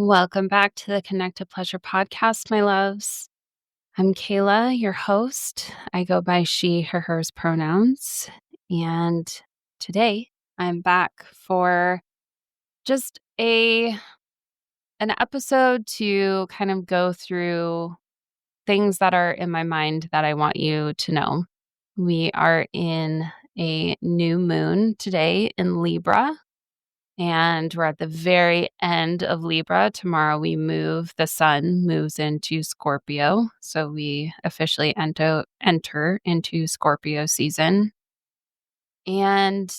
Welcome back to the Connect to Pleasure podcast, my loves. I'm Kayla, your host. I go by she, her, hers pronouns. And today I'm back for just an episode to kind of go through things that are in my mind that I want you to know. We are in a new moon today in Libra. And we're at the very end of Libra. Tomorrow the sun moves into Scorpio. So we officially enter into Scorpio season. And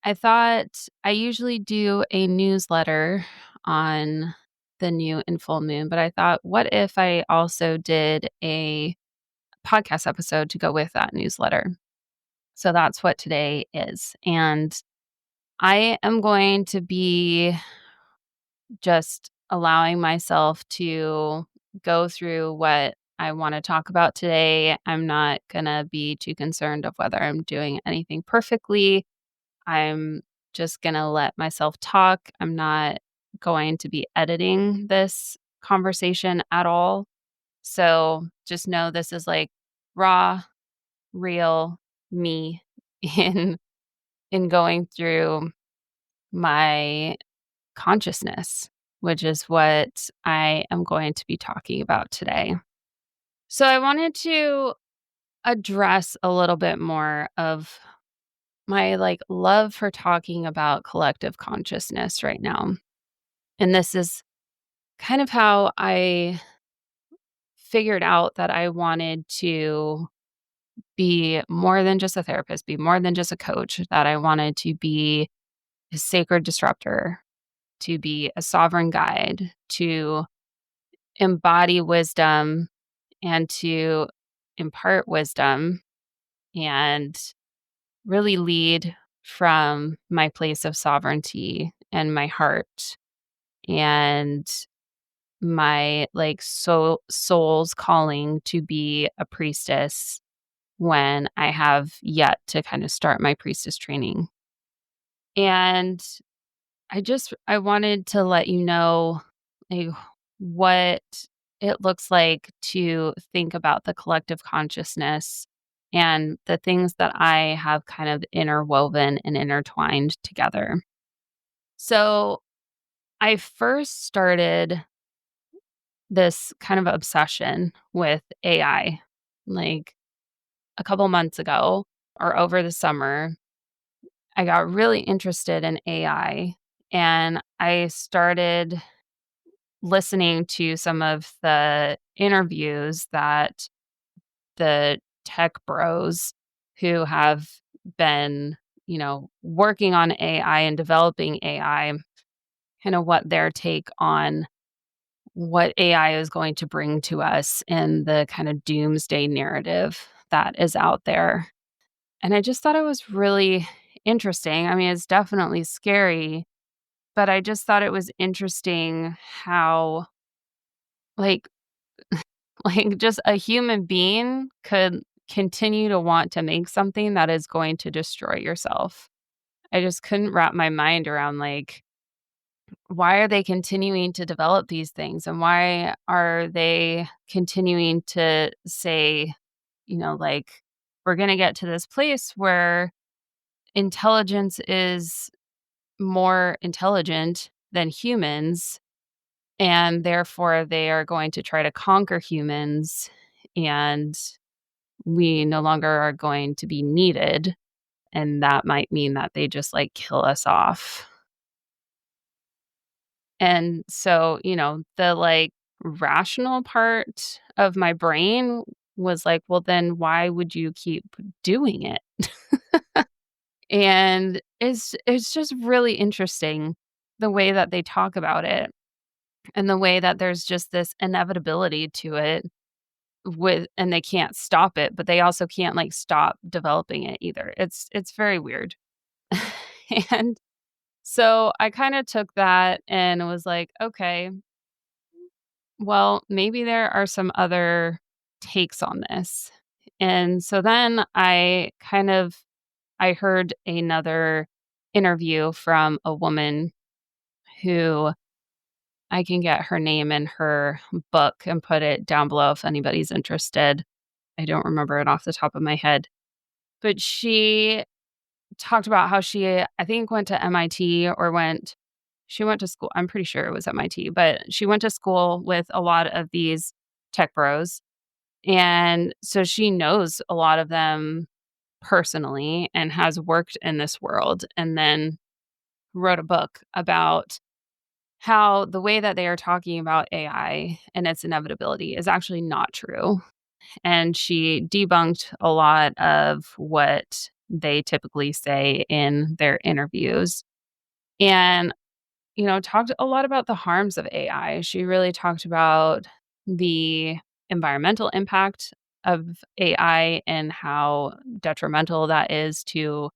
I thought I usually do a newsletter on the new and full moon, but I thought, what if I also did a podcast episode to go with that newsletter? So that's what today is. And I am going to be just allowing myself to go through what I want to talk about today. I'm not going to be too concerned of whether I'm doing anything perfectly. I'm just going to let myself talk. I'm not going to be editing this conversation at all. So just know this is like raw, real me in going through my consciousness, which is what I am going to be talking about today. So I wanted to address a little bit more of my love for talking about collective consciousness right now. And this is kind of how I figured out that I wanted to be more than just a therapist, be more than just a coach, that I wanted to be a sacred disruptor, to be a sovereign guide, to embody wisdom and to impart wisdom and really lead from my place of sovereignty and my heart and my soul's calling to be a priestess when I have yet to kind of start my priestess training. And I wanted to let you know like what it looks like to think about the collective consciousness and the things that I have kind of interwoven and intertwined together. So, I first started this kind of obsession with AI like a couple months ago or over the summer. I got really interested in AI and I started listening to some of the interviews that the tech bros who have been, working on AI and developing AI, kind of what their take on what AI is going to bring to us in the kind of doomsday narrative that is out there. And I just thought it was really interesting. I mean, it's definitely scary, but I just thought it was interesting how like just a human being could continue to want to make something that is going to destroy yourself. I just couldn't wrap my mind around why are they continuing to develop these things and why are they continuing to say, we're going to get to this place where intelligence is more intelligent than humans and therefore they are going to try to conquer humans and we no longer are going to be needed. And that might mean that they just kill us off. And so, the rational part of my brain was like, well, then why would you keep doing it? And it's just really interesting the way that they talk about it and the way that there's just this inevitability to it and they can't stop it, but they also can't stop developing it either. It's very weird. And so I kind of took that and was like, okay, well, maybe there are some other takes on this. And so then I heard another interview from a woman who I can get her name in her book and put it down below if anybody's interested. I don't remember it off the top of my head. But she talked about how she, I think, went to MIT or she went to school. I'm pretty sure it was MIT, but she went to school with a lot of these tech bros. And so she knows a lot of them personally and has worked in this world, and then wrote a book about how the way that they are talking about AI and its inevitability is actually not true. And she debunked a lot of what they typically say in their interviews. And, talked a lot about the harms of AI. She really talked about the environmental impact of AI and how detrimental that is to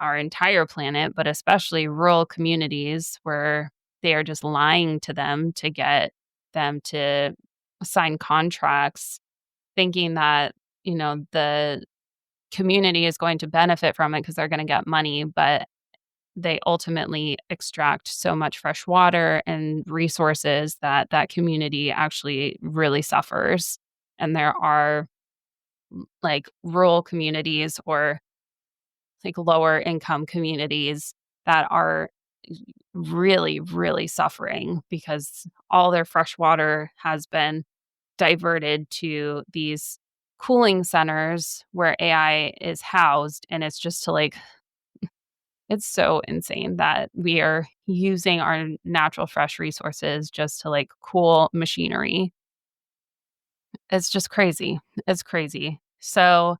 our entire planet, but especially rural communities where they are just lying to them to get them to sign contracts, thinking that, the community is going to benefit from it because they're going to get money, but they ultimately extract so much fresh water and resources that that community actually really suffers. And there are like rural communities or like lower income communities that are really, really suffering because all their fresh water has been diverted to these cooling centers where AI is housed. And it's just to like, it's so insane that we are using our natural fresh resources just to like cool machinery. It's just crazy. It's crazy. So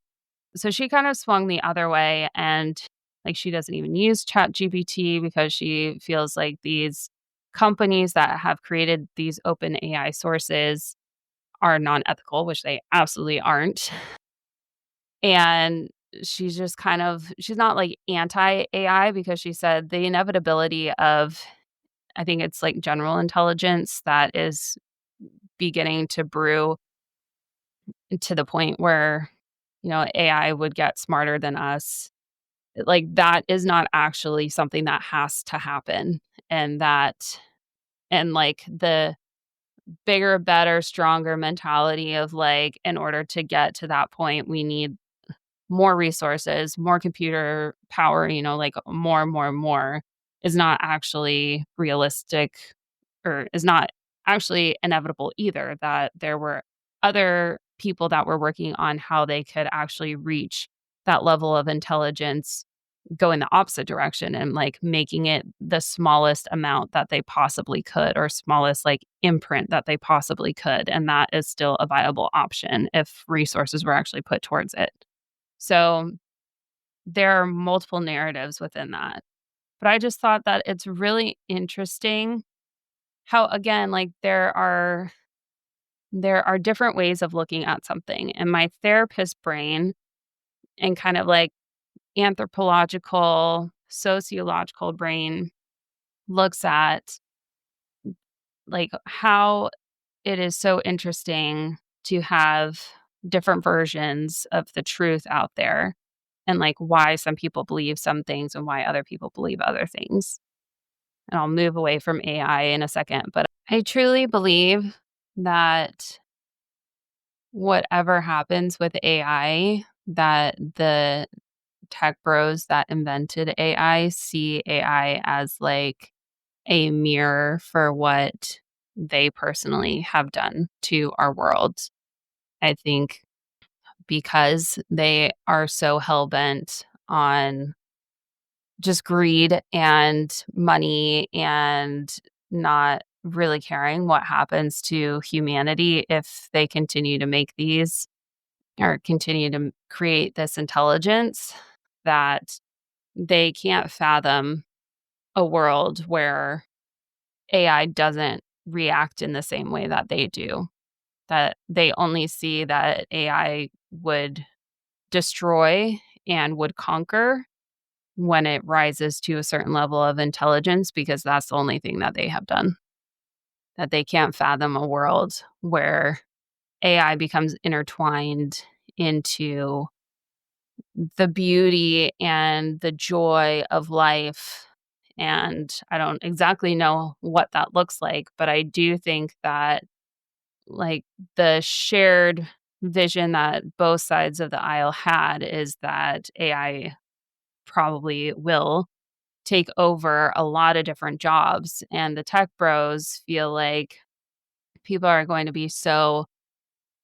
she kind of swung the other way, and like she doesn't even use Chat GPT because she feels like these companies that have created these open AI sources are non-ethical, which they absolutely aren't. And she's just she's not like anti AI because she said the inevitability of, I think it's like general intelligence that is beginning to brew to the point where, AI would get smarter than us. Like, that is not actually something that has to happen, and like, the bigger, better, stronger mentality of, like, in order to get to that point, we need more resources, more computer power, like, more, is not actually realistic or is not actually inevitable either, that there were other people that were working on how they could actually reach that level of intelligence go in the opposite direction and like making it the smallest amount that they possibly could or smallest like imprint that they possibly could, and that is still a viable option if resources were actually put towards it. So there are multiple narratives within that, but I just thought that it's really interesting how, again, like there are different ways of looking at something, and my therapist brain and kind of like anthropological, sociological brain looks at like how it is so interesting to have different versions of the truth out there and like why some people believe some things and why other people believe other things. And I'll move away from AI in a second, but I truly believe that whatever happens with AI, that the tech bros that invented AI see AI as like a mirror for what they personally have done to our world. I think because they are so hell bent on just greed and money and not really caring what happens to humanity if they continue to make these or continue to create this intelligence, that they can't fathom a world where AI doesn't react in the same way that they do. That they only see that AI would destroy and would conquer when it rises to a certain level of intelligence because that's the only thing that they have done. That they can't fathom a world where AI becomes intertwined into the beauty and the joy of life And I don't exactly know what that looks like, but I do think that like the shared vision that both sides of the aisle had is that AI probably will take over a lot of different jobs. And the tech bros feel like people are going to be so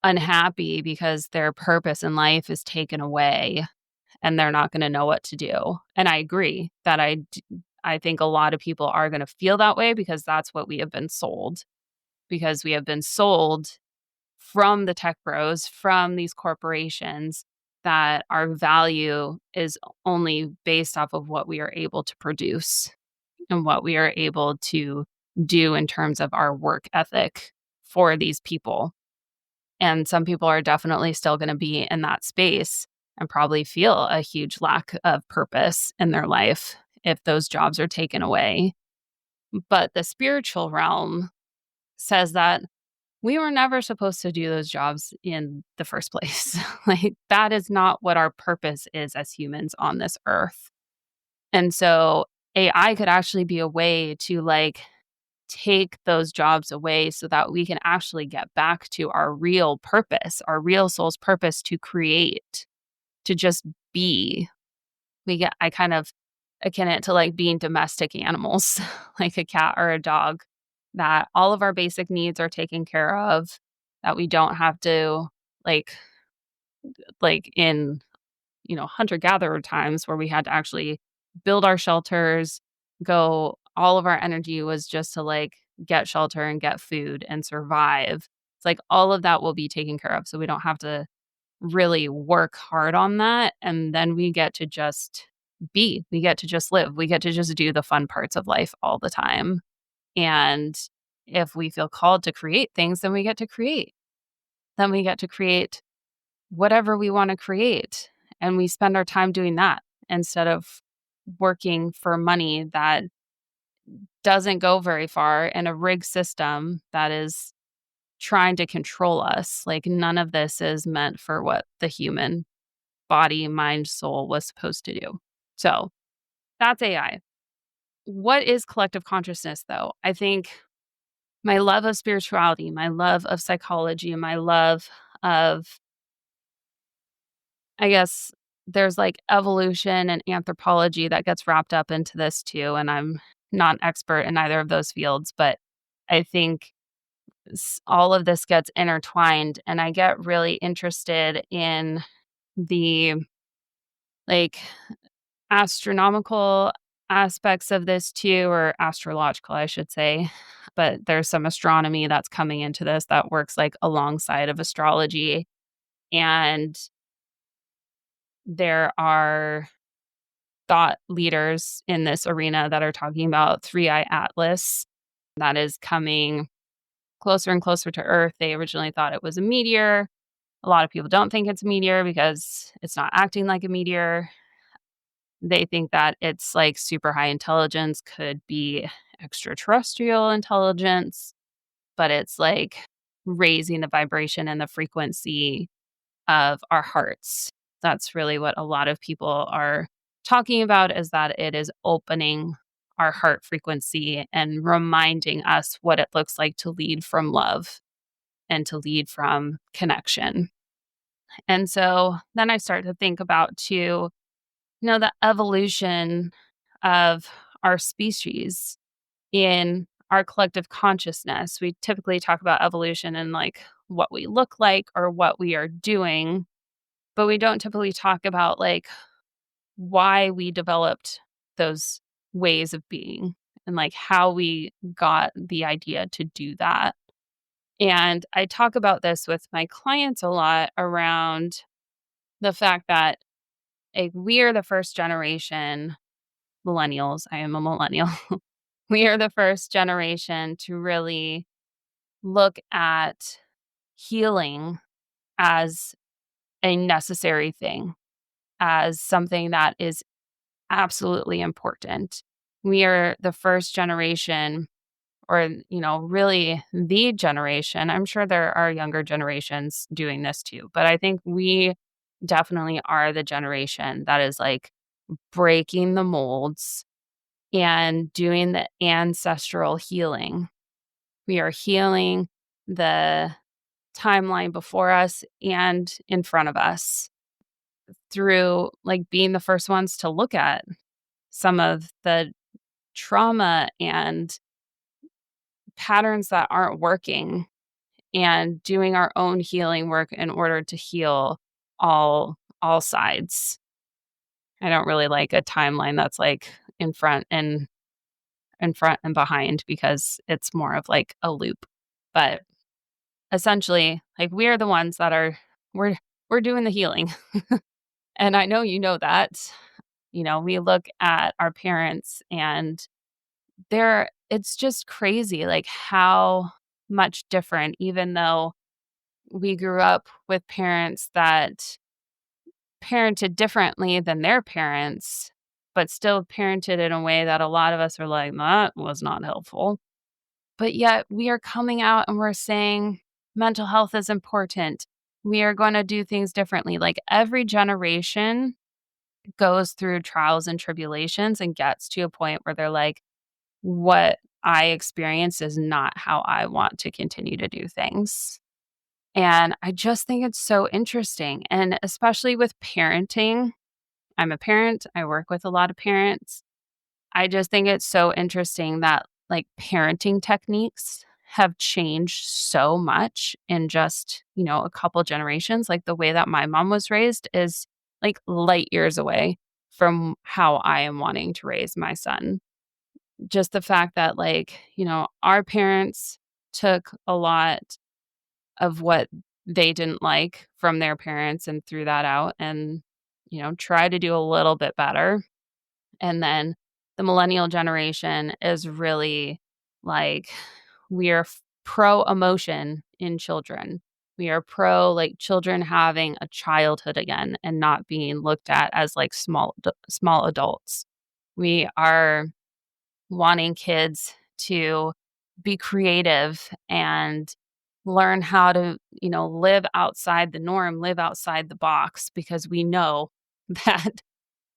unhappy because their purpose in life is taken away and they're not going to know what to do. And I agree that I think a lot of people are going to feel that way because that's what we have been sold. Because we have been sold from the tech bros, from these corporations, that our value is only based off of what we are able to produce and what we are able to do in terms of our work ethic for these people. And some people are definitely still going to be in that space and probably feel a huge lack of purpose in their life if those jobs are taken away. But the spiritual realm says that we were never supposed to do those jobs in the first place. Like, that is not what our purpose is as humans on this earth. And so AI could actually be a way to like take those jobs away so that we can actually get back to our real purpose, our real soul's purpose to create, to just be. I kind of akin it to like being domestic animals, like a cat or a dog, that all of our basic needs are taken care of, that we don't have to like in hunter gatherer times where we had to actually build our shelters, go all of our energy was just to like get shelter and get food and survive. It's like all of that will be taken care of. So we don't have to really work hard on that. And then we get to just be, we get to just live, we get to just do the fun parts of life all the time. And if we feel called to create things, then we get to create. Then we get to create whatever we want to create. And we spend our time doing that instead of working for money that doesn't go very far in a rigged system that is trying to control us. Like, none of this is meant for what the human body, mind, soul was supposed to do. So that's AI. What is collective consciousness, though? I think my love of spirituality, my love of psychology, my love of, I guess, there's like evolution and anthropology that gets wrapped up into this too. And I'm not an expert in either of those fields, but I think all of this gets intertwined. And I get really interested in the like astronomical aspects of this too, or astrological, I should say. But there's some astronomy that's coming into this that works like alongside of astrology. And there are thought leaders in this arena that are talking about three-eye atlas that is coming closer and closer to Earth. They originally thought it was a meteor. A lot of people don't think it's a meteor because it's not acting like a meteor. They think that it's like super high intelligence, could be extraterrestrial intelligence, but it's like raising the vibration and the frequency of our hearts. That's really what a lot of people are talking about, is that it is opening our heart frequency and reminding us what it looks like to lead from love and to lead from connection. And so then I start to think about too, the evolution of our species in our collective consciousness. We typically talk about evolution and like what we look like or what we are doing, but we don't typically talk about like why we developed those ways of being and like how we got the idea to do that. And I talk about this with my clients a lot around the fact that we are the first generation, millennials. I am a millennial. We are the first generation to really look at healing as a necessary thing, as something that is absolutely important. We are the first generation, or, really the generation. I'm sure there are younger generations doing this too, but I think we definitely are the generation that is like breaking the molds and doing the ancestral healing. We are healing the timeline before us and in front of us through like being the first ones to look at some of the trauma and patterns that aren't working and doing our own healing work in order to heal all sides. I don't really like a timeline that's like in front and behind because it's more of like a loop. But essentially, like we are the ones that are we're we're doing the healing. And I know you know that. We look at our parents and it's just crazy like how much different even though we grew up with parents that parented differently than their parents, but still parented in a way that a lot of us are like, that was not helpful. But yet we are coming out and we're saying mental health is important. We are going to do things differently. Like every generation goes through trials and tribulations and gets to a point where they're like, what I experience is not how I want to continue to do things. And I just think it's so interesting. And especially with parenting, I'm a parent, I work with a lot of parents. I just think it's so interesting that like parenting techniques have changed so much in just, a couple generations. Like the way that my mom was raised is like light years away from how I am wanting to raise my son. Just the fact that like, our parents took a lot of what they didn't like from their parents and threw that out and, try to do a little bit better. And then the millennial generation is really like, we are pro emotion in children. We are pro like children having a childhood again and not being looked at as like small adults. We are wanting kids to be creative and learn how to, live outside the norm, live outside the box because we know that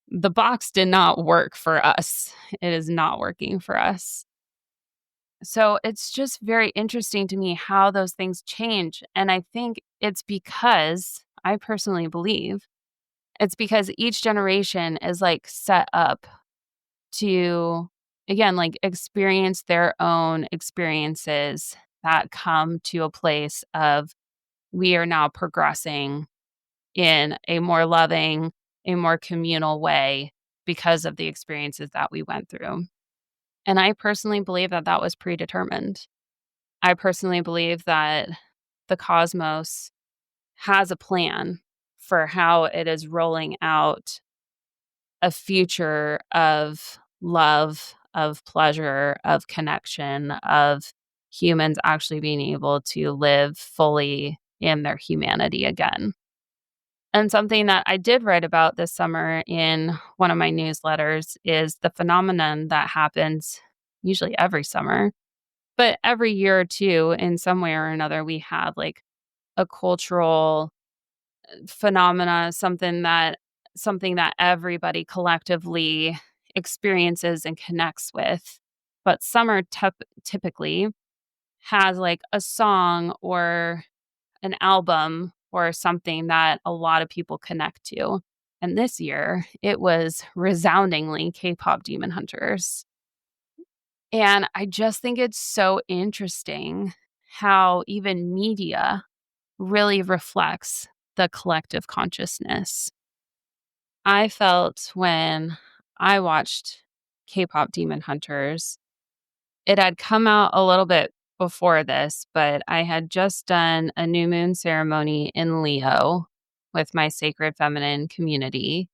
the box did not work for us. It is not working for us. So it's just very interesting to me how those things change. And I think it's because I personally believe it's because each generation is like set up to, again, like experience their own experiences that come to a place of we are now progressing in a more loving, a more communal way because of the experiences that we went through. And I personally believe that that was predetermined. I personally believe that the cosmos has a plan for how it is rolling out a future of love, of pleasure, of connection, of humans actually being able to live fully in their humanity again. And something that I did write about this summer in one of my newsletters is the phenomenon that happens usually every summer, but every year or two, in some way or another, we have like a cultural phenomena, something that everybody collectively experiences and connects with. But summer typically has like a song or an album or something that a lot of people connect to. And this year, it was resoundingly K-pop Demon Hunters. And I just think it's so interesting how even media really reflects the collective consciousness. I felt when I watched K-pop Demon Hunters, it had come out a little bit before this, but I had just done a new moon ceremony in Leo with my sacred feminine community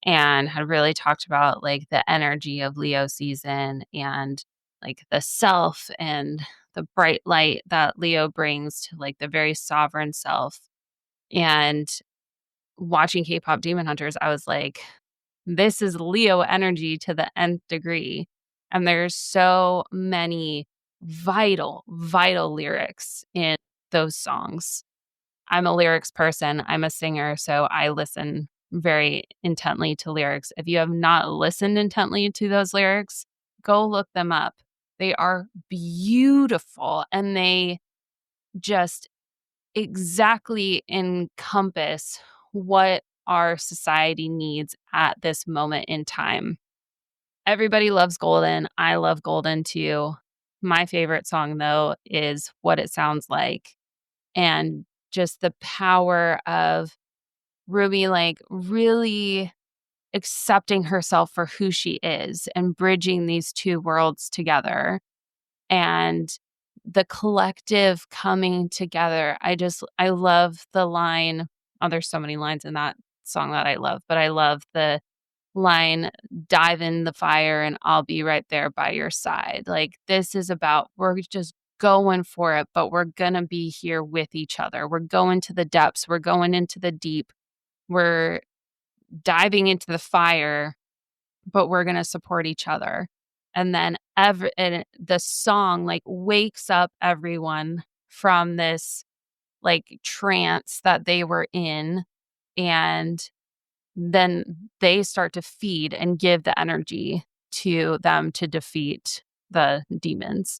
and had really talked about like the energy of Leo season and like the self and the bright light that Leo brings to like the very sovereign self. And watching K-pop Demon Hunters, I was like, this is Leo energy to the nth degree. And there's so many vital, vital lyrics in those songs. I'm a lyrics person, I'm a singer, so I listen very intently to lyrics. If you have not listened intently to those lyrics, go look them up. They are beautiful, and they just exactly encompass what our society needs at this moment in time. Everybody loves Golden. I love Golden too. My favorite song, though, is What It Sounds Like. And just the power of Ruby, like, really accepting herself for who she is and bridging these two worlds together and the collective coming together. I love the line. Oh, there's so many lines in that song that I love, but I love the line, dive in the fire and I'll be right there by your side. Like, this is about, we're just going for it, but we're going to be here with each other. We're going to the depths. We're going into the deep. We're diving into the fire, but we're going to support each other. And then the song like wakes up everyone from this like trance that they were in, and then they start to feed and give the energy to them to defeat the demons.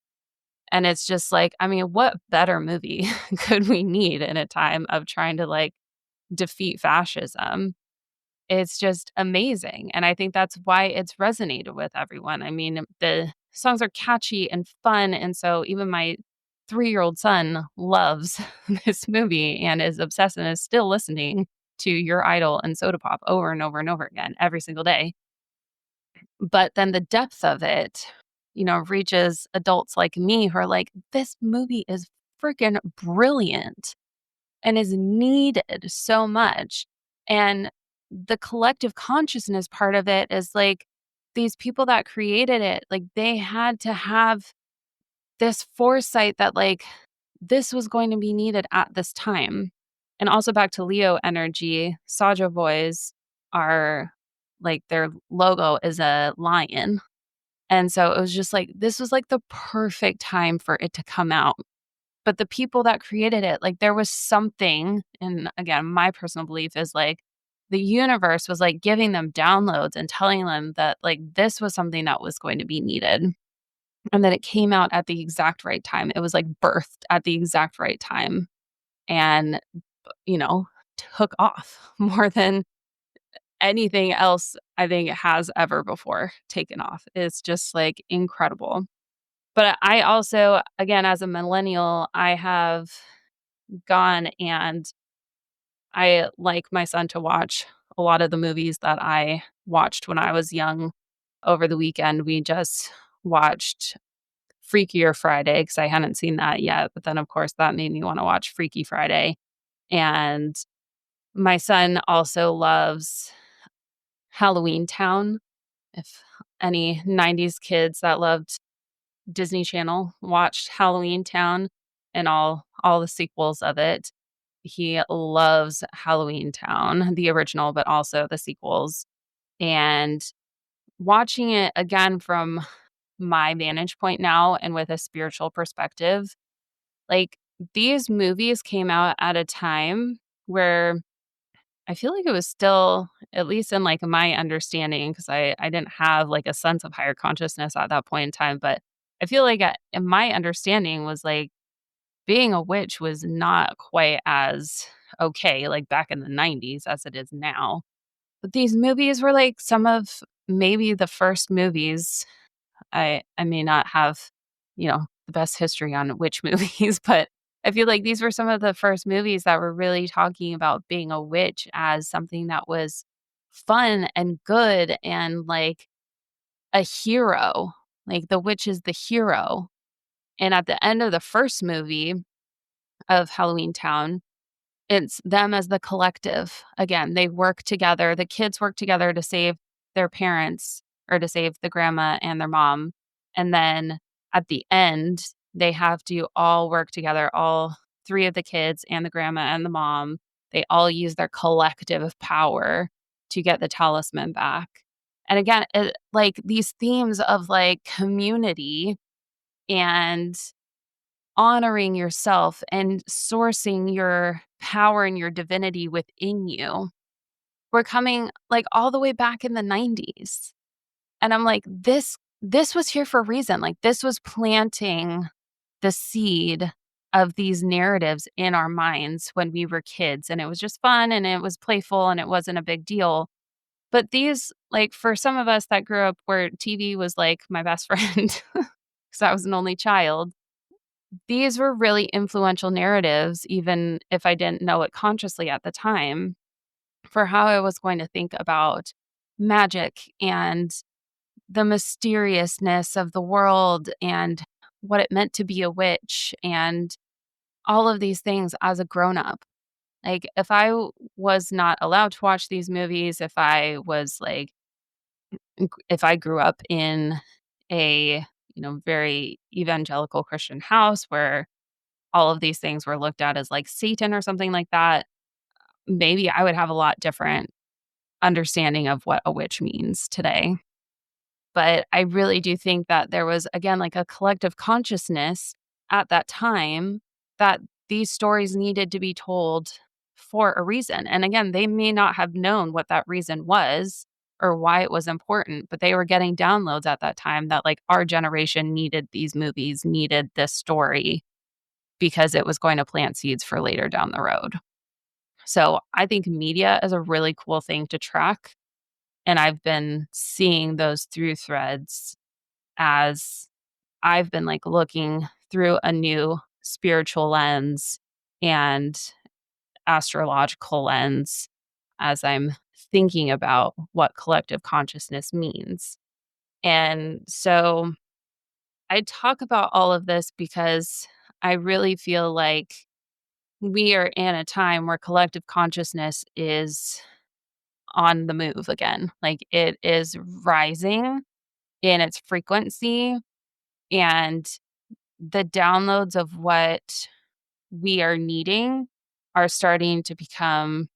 And it's just like, I mean, what better movie could we need in a time of trying to like defeat fascism? It's just amazing, and I think that's why it's resonated with everyone. I mean, the songs are catchy and fun, and so even my three-year-old son loves this movie and is obsessed and is still listening to Your Idol and Soda Pop over and over and over again every single day. But then the depth of it, reaches adults like me who are like, "This movie is freaking brilliant." And is needed so much. And the collective consciousness part of it is like these people that created it, like they had to have this foresight that like this was going to be needed at this time. And also back to Leo energy, Saja boys are like their logo is a lion. And so it was just like this was like the perfect time for it to come out, but the people that created it, like there was something, and again, my personal belief is like the universe was like giving them downloads and telling them that like this was something that was going to be needed. And that it came out at the exact right time. It was like birthed at the exact right time and, you know, took off more than anything else I think it has ever before taken off. It's just like incredible. But I also, again, as a millennial, I have gone and I like my son to watch a lot of the movies that I watched when I was young. Over the weekend, we just watched Freakier Friday because I hadn't seen that yet. But then, of course, that made me want to watch Freaky Friday. And my son also loves Halloween Town. If any 90s kids that loved Disney Channel watched Halloween Town and all the sequels of it. He loves Halloween Town, the original, but also the sequels. And watching it again from my vantage point now and with a spiritual perspective, like these movies came out at a time where I feel like it was still, at least in like my understanding, because I didn't have like a sense of higher consciousness at that point in time, but I feel like in my understanding was like being a witch was not quite as okay, like back in the 90s as it is now. But these movies were like some of maybe the first movies. I may not have, the best history on witch movies, but I feel like these were some of the first movies that were really talking about being a witch as something that was fun and good and like a hero. Like the witch is the hero. And at the end of the first movie of Halloween Town, it's them as the collective. Again, they work together. The kids work together to save their parents or to save the grandma and their mom. And then at the end, they have to all work together. All three of the kids and the grandma and the mom, they all use their collective power to get the talisman back. And again, like these themes of like community and honoring yourself and sourcing your power and your divinity within you. We're coming like all the way back in the 90s. And I'm like, this this was here for a reason. Like, this was planting the seed of these narratives in our minds when we were kids, and it was just fun and it was playful and it wasn't a big deal. But these, like, for some of us that grew up where TV was like my best friend, because I was an only child, these were really influential narratives, even if I didn't know it consciously at the time, for how I was going to think about magic and the mysteriousness of the world and what it meant to be a witch and all of these things as a grown up. Like, if was not allowed to watch these movies, if I was like, if I grew up in a, very evangelical Christian house where all of these things were looked at as like Satan or something like that, maybe I would have a lot different understanding of what a witch means today. But I really do think that there was, again, like a collective consciousness at that time that these stories needed to be told for a reason. And again, they may not have known what that reason was or why it was important, but they were getting downloads at that time that like our generation needed these movies, needed this story because it was going to plant seeds for later down the road. So I think media is a really cool thing to track. And I've been seeing those through threads as I've been like looking through a new spiritual lens and astrological lens as I'm thinking about what collective consciousness means. And so I talk about all of this because I really feel like we are in a time where collective consciousness is on the move again. Like, it is rising in its frequency, and the downloads of what we are needing are starting to become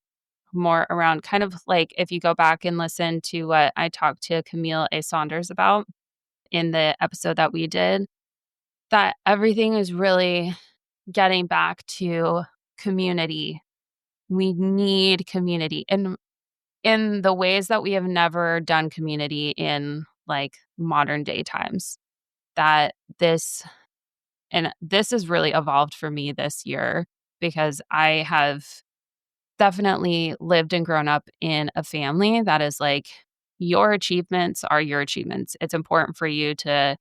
more around kind of like if you go back and listen to what I talked to Camille A. Saunders about in the episode that we did, that everything is really getting back to community. We need community in the ways that we have never done community in like modern day times. That this has really evolved for me this year because I have definitely lived and grown up in a family that is like, your achievements are your achievements. It's important for you to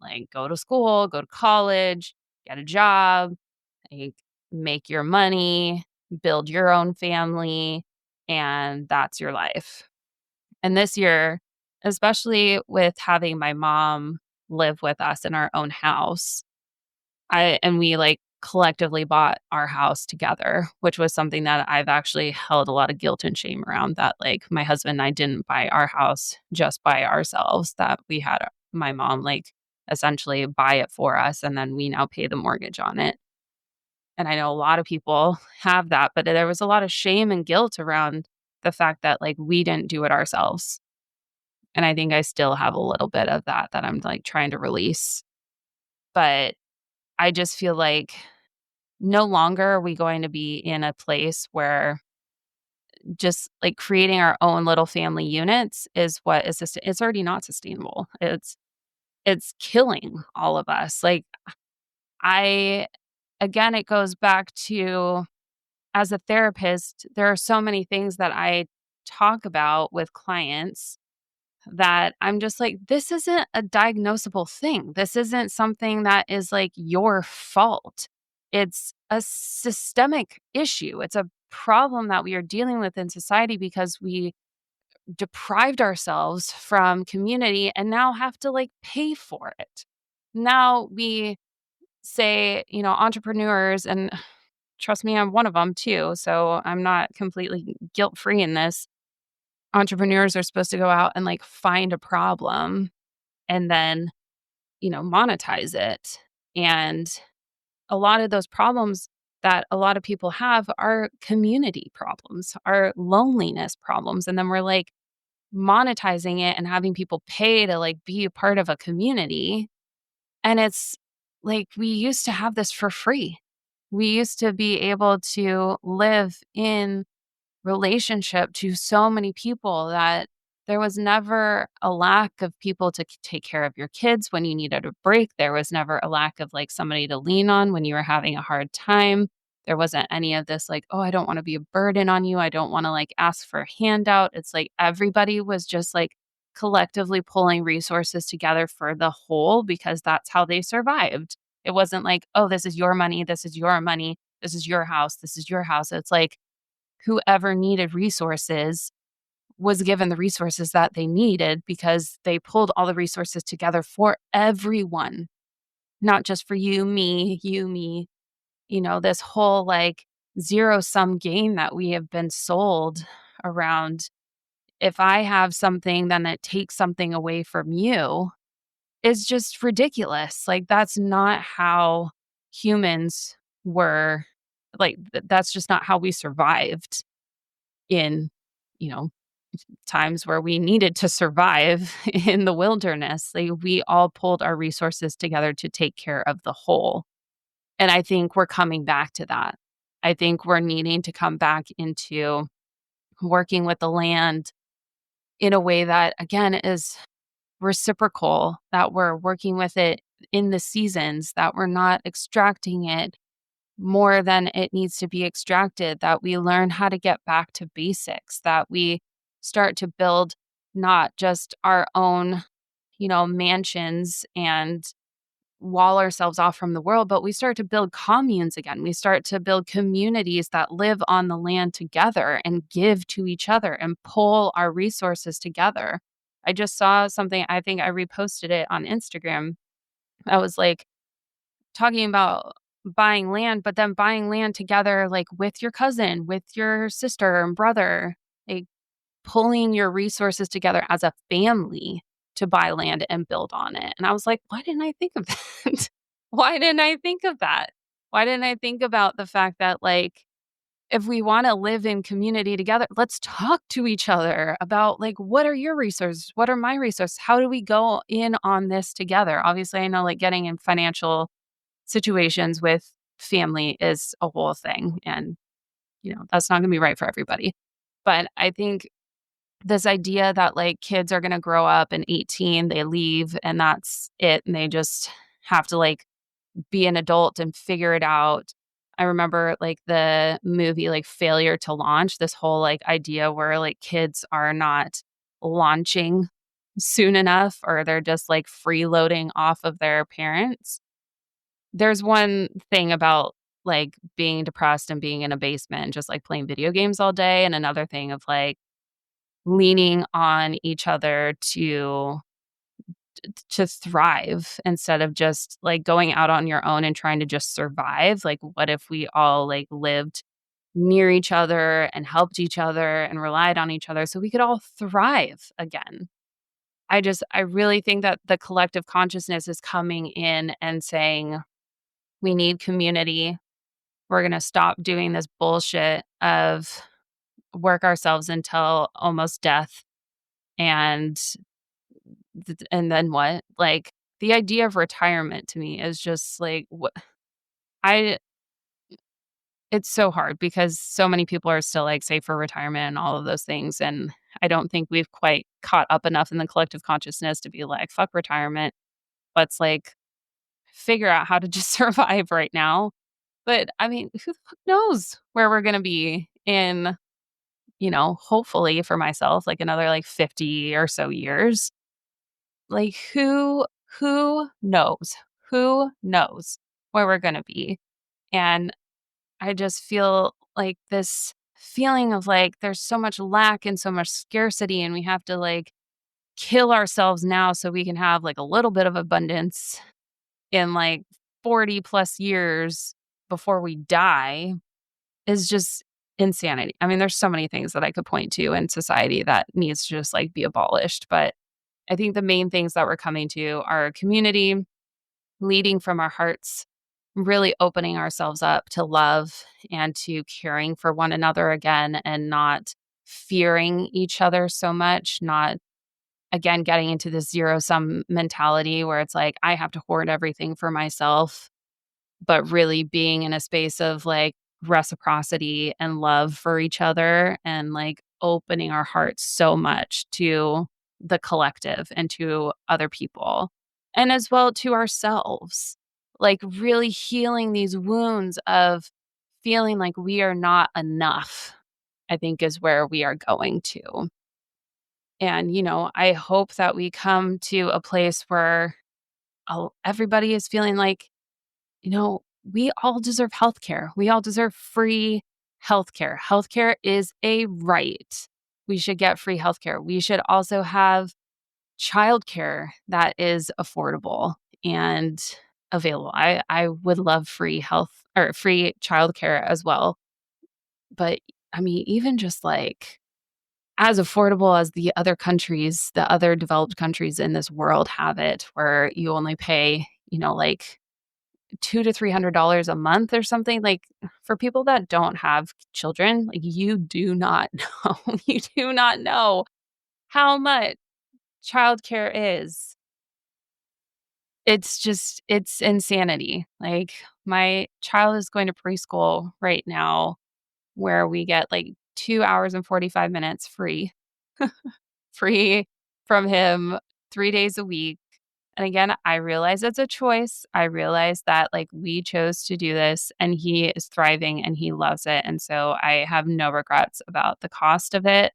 like go to school, go to college, get a job, like make your money, build your own family, and that's your life. And this year, especially with having my mom live with us in our own house, we like collectively bought our house together, which was something that I've actually held a lot of guilt and shame around, that like my husband and I didn't buy our house just by ourselves, that we had my mom like essentially buy it for us and then we now pay the mortgage on it. And I know a lot of people have that, but there was a lot of shame and guilt around the fact that like we didn't do it ourselves. And I think I still have a little bit of that I'm like trying to release. But I just feel like no longer are we going to be in a place where just like creating our own little family units is what is it's already not sustainable. It's killing all of us. Like, I again, it goes back to, as a therapist, there are so many things that I talk about with clients that I'm just like, this isn't a diagnosable thing. This isn't something that is like your fault. It's a systemic issue. It's a problem that we are dealing with in society because we deprived ourselves from community and now have to like pay for it. Now we say, entrepreneurs, and trust me, I'm one of them too. So I'm not completely guilt free in this. Entrepreneurs are supposed to go out and like find a problem and then, monetize it. And a lot of those problems that a lot of people have are community problems, are loneliness problems. And then we're like monetizing it and having people pay to like be a part of a community. And it's like we used to have this for free. We used to be able to live in relationship to so many people that There was never a lack of people to take care of your kids when you needed a break. There was never a lack of like somebody to lean on when you were having a hard time. There wasn't any of this like, oh, I don't want to be a burden on you. I don't want to like ask for a handout. It's like everybody was just like collectively pulling resources together for the whole because that's how they survived. It wasn't like, oh, this is your money. This is your money. This is your house. This is your house. It's like whoever needed resources was given the resources that they needed because they pulled all the resources together for everyone, not just for you, me, this whole like zero sum game that we have been sold around. If I have something, then it takes something away from you is just ridiculous. Like, that's not how humans were. Like, that's just not how we survived in, you know, times where we needed to survive in the wilderness. Like we all pulled our resources together to take care of the whole. And I think we're coming back to that. I think we're needing to come back into working with the land in a way that, again, is reciprocal, that we're working with it in the seasons, that we're not extracting it more than it needs to be extracted, that we learn how to get back to basics, that we start to build not just our own, mansions and wall ourselves off from the world, but we start to build communes again. We start to build communities that live on the land together and give to each other and pull our resources together. I just saw something, I think I reposted it on Instagram. I was like, talking about buying land, but then buying land together, like with your cousin, with your sister and brother, like pulling your resources together as a family to buy land and build on it. And I was like, why didn't I think of that? Why didn't I think of that? Why didn't I think about the fact that, like, if we want to live in community together, let's talk to each other about like, what are your resources? What are my resources? How do we go in on this together? Obviously, I know like getting in financial situations with family is a whole thing. And, that's not going to be right for everybody. But I think this idea that like kids are going to grow up and 18, they leave and that's it. And they just have to like be an adult and figure it out. I remember like the movie, like Failure to Launch, this whole like idea where like kids are not launching soon enough or they're just like freeloading off of their parents. There's one thing about, like, being depressed and being in a basement and just, like, playing video games all day, and another thing of, like, leaning on each other to thrive instead of just, like, going out on your own and trying to just survive. Like, what if we all, like, lived near each other and helped each other and relied on each other so we could all thrive again? I really think that the collective consciousness is coming in and saying, "We need community. We're gonna stop doing this bullshit of work ourselves until almost death, and and then what?" Like, the idea of retirement to me is just like, what I it's so hard because so many people are still, like, save for retirement and all of those things, and I don't think we've quite caught up enough in the collective consciousness to be like, "Fuck retirement. Let's, like, figure out how to just survive right now." But, I mean, who the fuck knows where we're gonna be in, hopefully for myself, like, another, like, 50 or so years. Like, who knows? Who knows where we're gonna be? And I just feel like this feeling of, like, there's so much lack and so much scarcity, and we have to, like, kill ourselves now so we can have, like, a little bit of abundance in, like, 40 plus years before we die is just insanity. I mean, there's so many things that I could point to in society that needs to just, like, be abolished, but I think the main things that we're coming to are community, leading from our hearts, really opening ourselves up to love and to caring for one another again and not fearing each other so much, not, again, getting into this zero sum mentality where it's like, I have to hoard everything for myself, but really being in a space of like reciprocity and love for each other and like opening our hearts so much to the collective and to other people, and as well to ourselves. Like, really healing these wounds of feeling like we are not enough, I think is where we are going to. And, I hope that we come to a place where everybody is feeling like, we all deserve healthcare. We all deserve free healthcare. Healthcare is a right. We should get free healthcare. We should also have childcare that is affordable and available. I would love free health or free childcare as well. But I mean, even just like as affordable as the other countries, the other developed countries in this world have it, where you only pay, like $200 to $300 a month or something. Like, for people that don't have children, like, you do not know, you do not know how much childcare is. It's insanity. Like, my child is going to preschool right now where we get like 2 hours and 45 minutes free from him 3 days a week. And again, I realize it's a choice. I realize that, like, we chose to do this and he is thriving and he loves it. And so I have no regrets about the cost of it.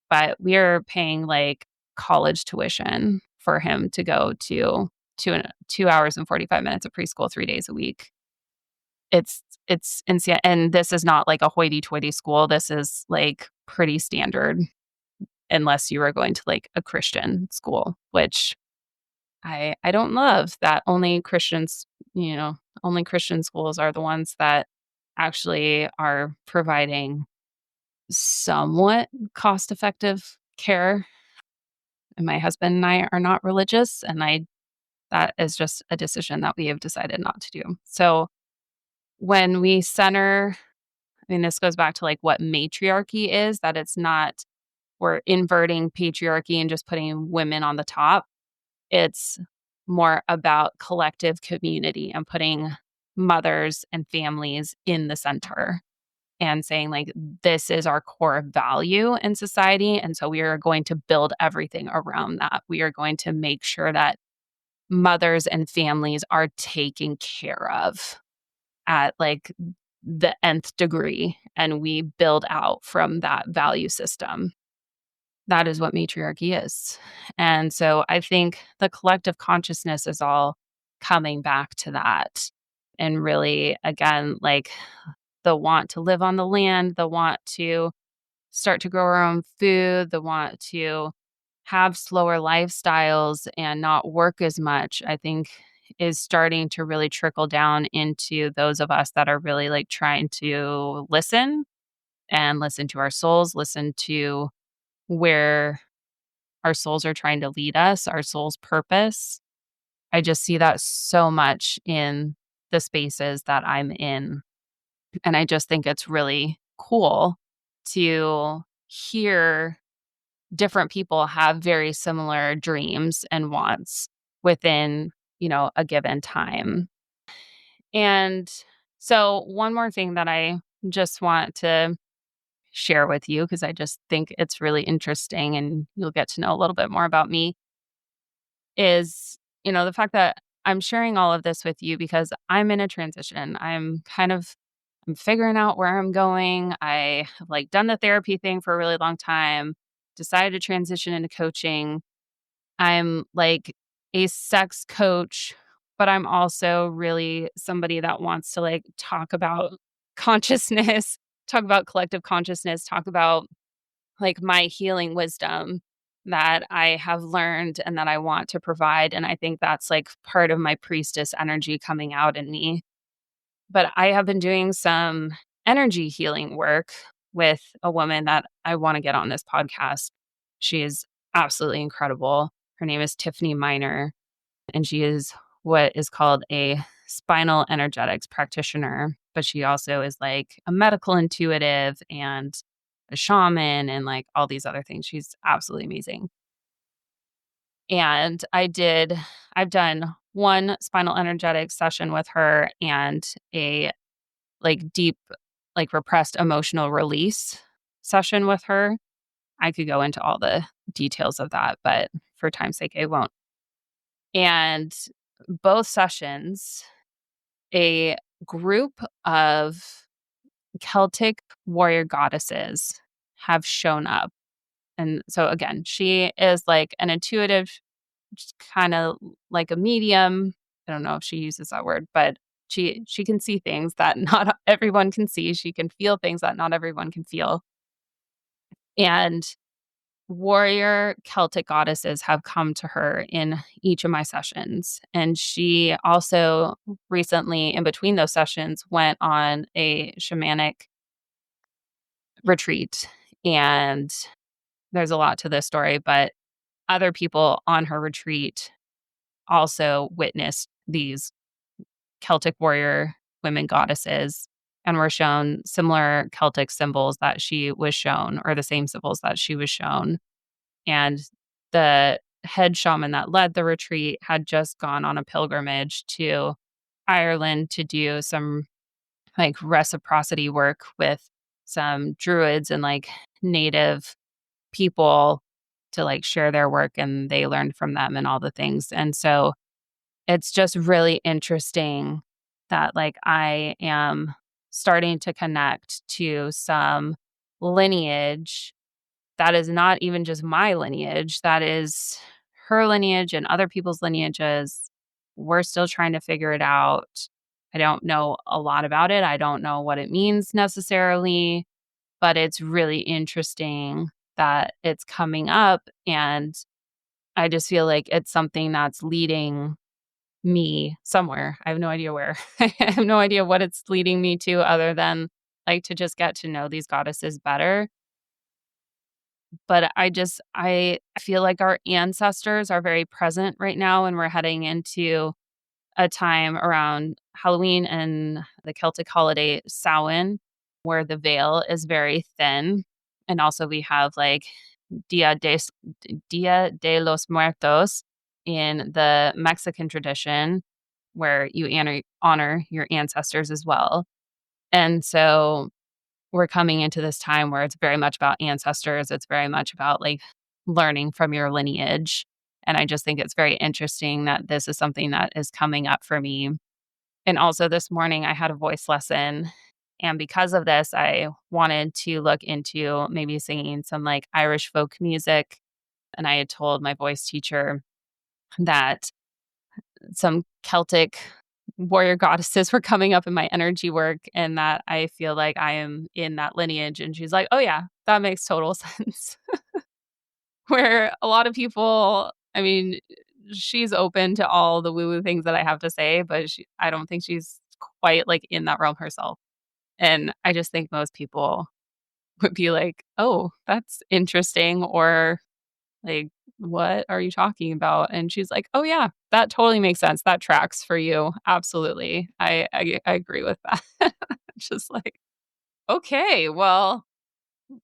But we are paying like college tuition for him to go to 2 hours and 45 minutes of preschool 3 days a week. It's insane. And this is not like a hoity toity school. This is like pretty standard, unless you are going to like a Christian school, which I don't love that only Christian schools are the ones that actually are providing somewhat cost-effective care. And my husband and I are not religious, and I that is just a decision that we have decided not to do. So, when we center I mean, this goes back to, like, what matriarchy is, that it's not we're inverting patriarchy and just putting women on the top. It's more about collective community and putting mothers and families in the center and saying, like, this is our core value in society. And so we are going to build everything around that. We are going to make sure that mothers and families are taken care of at like the nth degree. And we build out from that value system. That is what matriarchy is. And so I think the collective consciousness is all coming back to that. And really, again, like the want to live on the land, the want to start to grow our own food, the want to have slower lifestyles and not work as much, I think is starting to really trickle down into those of us that are really like trying to listen and listen to our souls, listen to where our souls are trying to lead us, our soul's purpose. I just see that so much in the spaces that I'm in. And I just think it's really cool to hear different people have very similar dreams and wants within, a given time. And so, one more thing that I just want to share with you, because I just think it's really interesting and you'll get to know a little bit more about me, is, the fact that I'm sharing all of this with you because I'm in a transition. I'm figuring out where I'm going. I have like done the therapy thing for a really long time, decided to transition into coaching. I'm like a sex coach, but I'm also really somebody that wants to like talk about consciousness, talk about collective consciousness, talk about like my healing wisdom that I have learned and that I want to provide. And I think that's like part of my priestess energy coming out in me. But I have been doing some energy healing work with a woman that I want to get on this podcast. She is absolutely incredible. Her name is Tiffany Miner, and she is what is called a spinal energetics practitioner. But she also is like a medical intuitive and a shaman and like all these other things. She's absolutely amazing. And I've done one spinal energetic session with her and a like deep, like repressed emotional release session with her. I could go into all the details of that, but for time's sake, I won't. And both sessions, a group of Celtic warrior goddesses have shown up. And so again, she is like an intuitive, kind of like a medium. I don't know if she uses that word, but she can see things that not everyone can see. She can feel things that not everyone can feel. And warrior Celtic goddesses have come to her in each of my sessions. And she also recently, in between those sessions, went on a shamanic retreat. And there's a lot to this story, but other people on her retreat also witnessed these Celtic warrior women goddesses and were shown similar Celtic symbols that she was shown, or the same symbols that she was shown. And the head shaman that led the retreat had just gone on a pilgrimage to Ireland to do some like reciprocity work with some druids and like native people to like share their work, and they learned from them and all the things. And so it's just really interesting that like I am starting to connect to some lineage that is not even just my lineage, that is her lineage and other people's lineages. We're still trying to figure it out. I don't know a lot about it. I don't know what it means necessarily, but it's really interesting that it's coming up. And I just feel like it's something that's leading me somewhere. I have no idea where. I have no idea what it's leading me to other than like to just get to know these goddesses better. But I feel like our ancestors are very present right now, and we're heading into a time around Halloween and the Celtic holiday Samhain, where the veil is very thin. And also we have like Dia de Dia de los Muertos in the Mexican tradition, where you honor your ancestors as well. And so we're coming into this time where it's very much about ancestors. It's very much about like learning from your lineage. And I just think it's very interesting that this is something that is coming up for me. And also this morning I had a voice lesson. And because of this, I wanted to look into maybe singing some like Irish folk music. And I had told my voice teacher that some Celtic warrior goddesses were coming up in my energy work, and that I feel like I am in that lineage. And she's like, "Oh yeah, that makes total sense." Where a lot of people, I mean, she's open to all the woo-woo things that I have to say, but I don't think she's quite like in that realm herself. And I just think most people would be like, "Oh, that's interesting," or like, "What are you talking about?" And she's like, "Oh, yeah, that totally makes sense. That tracks for you. Absolutely. I agree with that." Just like, "Okay, well,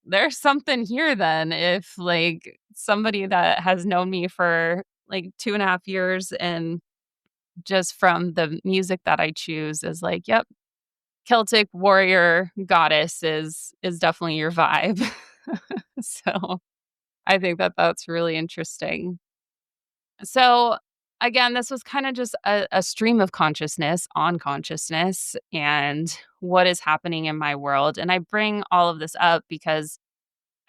there's something here then if, like, somebody that has known me for, like, 2.5 years and just from the music that I choose is like, yep, Celtic warrior goddess is definitely your vibe." So, I think that that's really interesting. So, again, this was kind of just a stream of consciousness on consciousness and what is happening in my world. And I bring all of this up because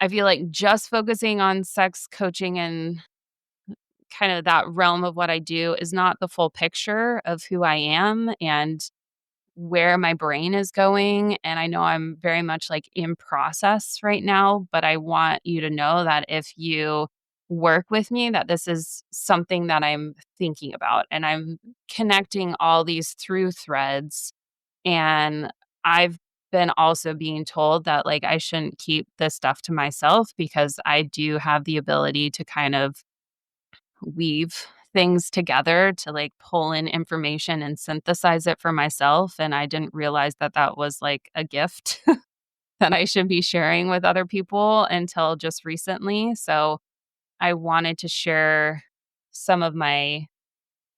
I feel like just focusing on sex coaching and kind of that realm of what I do is not the full picture of who I am and where my brain is going. And I know I'm very much like in process right now, but I want you to know that if you work with me, that this is something that I'm thinking about, and I'm connecting all these through threads. And I've been also being told that like I shouldn't keep this stuff to myself because I do have the ability to kind of weave things together to like pull in information and synthesize it for myself. And I didn't realize that that was like a gift that I should be sharing with other people until just recently. So I wanted to share some of my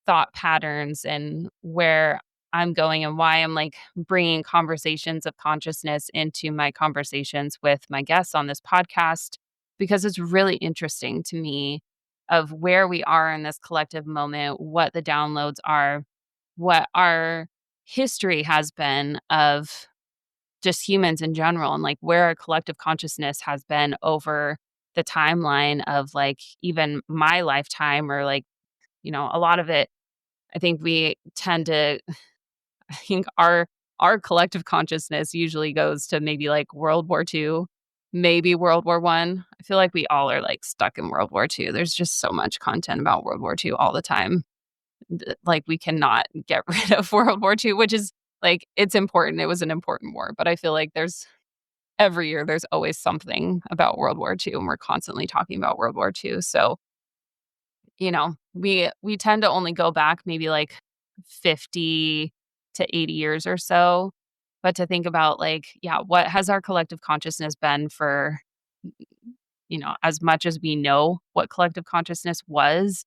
thought patterns and where I'm going and why I'm like bringing conversations of consciousness into my conversations with my guests on this podcast, because it's really interesting to me of where we are in this collective moment, what the downloads are, what our history has been of just humans in general, and like where our collective consciousness has been over the timeline of like even my lifetime, or like, a lot of it. I think we tend to I think our collective consciousness usually goes to maybe like World War II, maybe World War One. I feel like we all are like stuck in World War II. There's just so much content about World War II all the time. Like we cannot get rid of World War II, which is like it's important. It was an important war, but I feel like there's every year there's always something about World War II, and we're constantly talking about World War II. So, we tend to only go back maybe like 50 to 80 years or so. But to think about like, yeah, what has our collective consciousness been for, as much as we know what collective consciousness was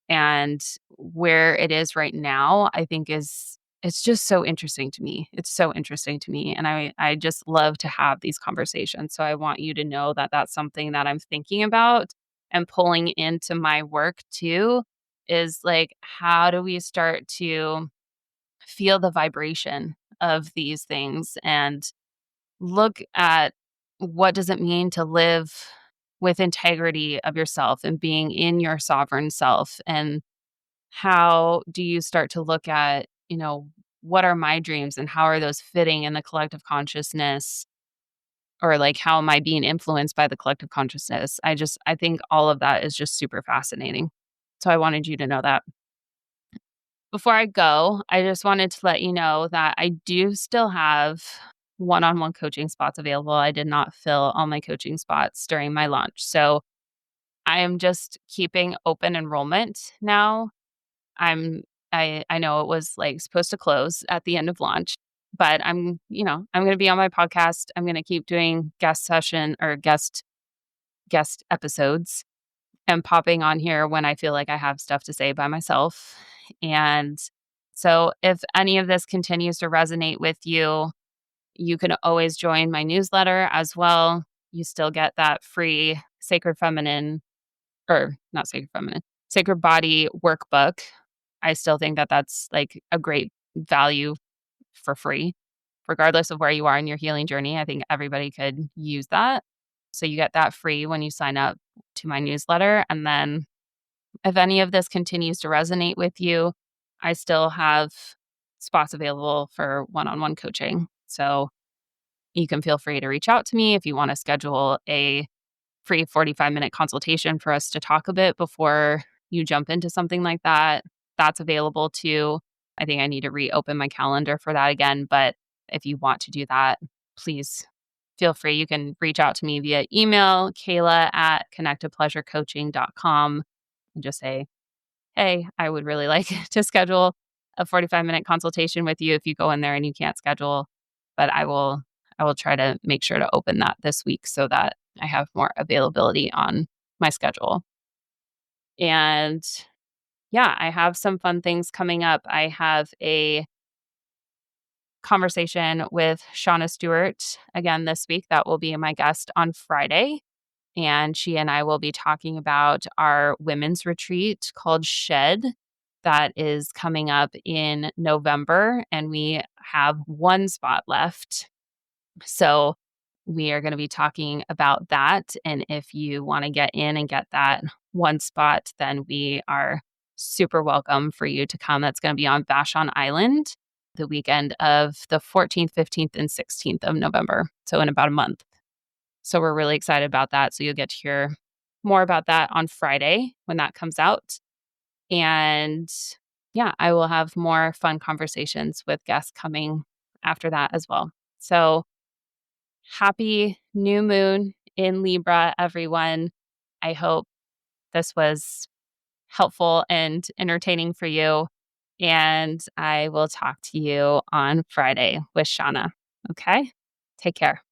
and where it is right now, I think it's just so interesting to me. It's so interesting to me, and I just love to have these conversations. So I want you to know that that's something that I'm thinking about and pulling into my work too, is like how do we start to feel the vibration of these things and look at what does it mean to live with integrity of yourself and being in your sovereign self, and how do you start to look at, what are my dreams and how are those fitting in the collective consciousness, or like how am I being influenced by the collective consciousness? I think all of that is just super fascinating. So I wanted you to know that. Before I go, I just wanted to let you know that I do still have one-on-one coaching spots available. I did not fill all my coaching spots during my launch. So I am just keeping open enrollment now. I'm I know it was, like, supposed to close at the end of launch, but I'm gonna be on my podcast. I'm gonna keep doing guest session or guest episodes and popping on here when I feel like I have stuff to say by myself. And so if any of this continues to resonate with you, you can always join my newsletter as well. You still get that free Sacred Feminine, or not Sacred Feminine, Sacred Body workbook. I still think that that's like a great value for free, regardless of where you are in your healing journey. I think everybody could use that. So you get that free when you sign up to my newsletter. And then if any of this continues to resonate with you, I still have spots available for one-on-one coaching. So you can feel free to reach out to me if you want to schedule a free 45-minute consultation for us to talk a bit before you jump into something like that. That's available too. I think I need to reopen my calendar for that again. But if you want to do that, please feel free. You can reach out to me via email, Kayla@connectedpleasurecoaching.com, and just say, hey, I would really like to schedule a 45-minute consultation with you if you go in there and you can't schedule. But I will try to make sure to open that this week so that I have more availability on my schedule. And yeah, I have some fun things coming up. I have a conversation with Shauna Stewart again this week that will be my guest on Friday. And she and I will be talking about our women's retreat called Shed that is coming up in November. And we have one spot left. So we are going to be talking about that. And if you want to get in and get that one spot, then we are super welcome for you to come. That's going to be on Vashon Island the weekend of the 14th, 15th, and 16th of November. So in about a month. So we're really excited about that. So you'll get to hear more about that on Friday when that comes out. And yeah, I will have more fun conversations with guests coming after that as well. So happy new moon in Libra, everyone. I hope this was helpful and entertaining for you. And I will talk to you on Friday with Shauna. Okay? Take care.